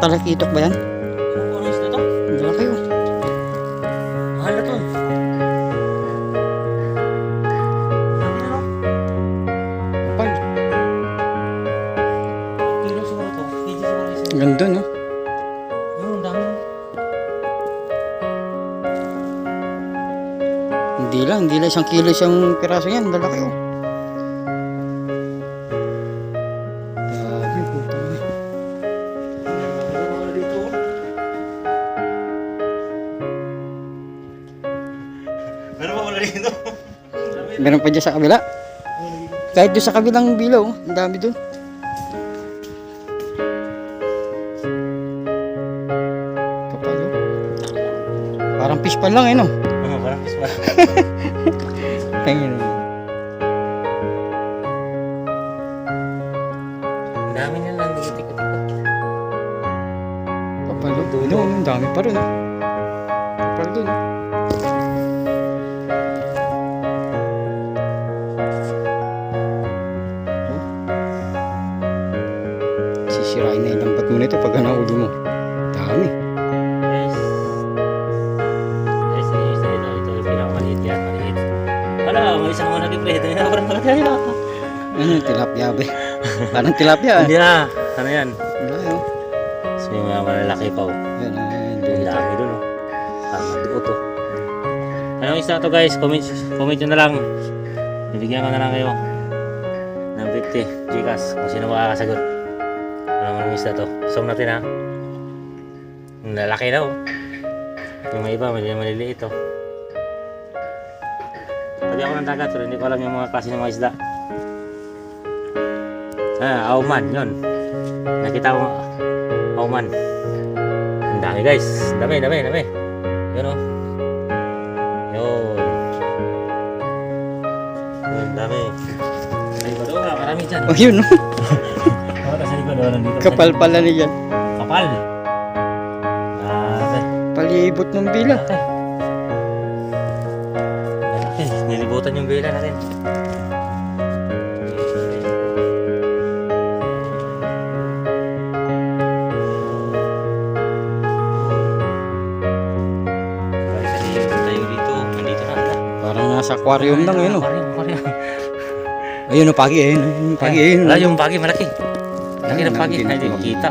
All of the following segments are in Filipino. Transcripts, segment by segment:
Talakitok ba yan? Ano isda to? Hindi na kayo. Mahal na to. Dami na lang. Kapal. Kilo siguro to. Kilo siguro isa. Ganda no? Yung dami. Hindi lang 1 kilo isang piraso yan. Lalaki oh. Grabe, putang ina. Mahal dito. Ano ba wala dito? Meron pa dyan sa kabila. Kahit doon sa kabilang bilaw, ang dami doon. Kapal oh. Parang fish pan lang eh no? Oo, parang pispa. Tingin. Ang dami na lang dito. Kapal oh. Ano, ang dami pa rin oh. Kapal doon oh. Sisirain na yung lambat mo nito pag nahuli mo. Dami. Guys. Guys, ito. Ito yung pinakamaliit yan. Maliit. Wala, may isang mga nag-ipredo. Parang malaki na. Ano yung tilapia ba? Parang tilapia Hindi na. Ano yan? Wala yun. So yung mga malalaki pa oh. Yan, Ang dami dun oh. Parang magduot oh. Anong isa to guys? Comment nyo na lang. Bibigyan ko na lang kayo ng 50 Gcash kung sino makakasagot. Anong isda to? Zoom natin ha. Ang lalaki daw. Yung mga iba, maliliit oh. Tabi ako ng dagat pero hindi ko alam yung mga klase ng mga isda. Auman, yun. Nakita ko auman. Ang dami guys. Dami. Yun oh. Yun. Ang dami. Sa likod oh, marami dyan. Oh yun no? Sa likod oh, nandito. Kapal pala niyan. Kapal. Grabe. Palibot ng bila. Malaki. Nilibutan yung bila natin. Parang nasa aquarium lang yun oh. Aquarium. Ayun oh, pagi ayun. Yung pagi ayun. Wala yung pagi malaki. Laki ng pagi. Ayun, Hindi makita.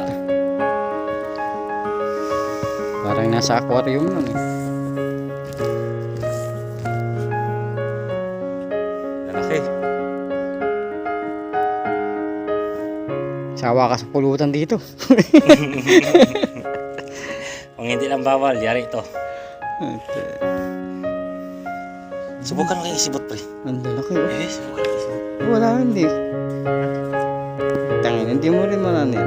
Parang nasa aquarium lang eh. Malaki. Sawa ka sa pulutan dito. Kung hindi lang bawal, yari ito. Subukan mo kayo isibot pre. Ang lalaki oh. Subukan mo isibot. Wala hindi. Tangin, hindi mo rin malanin.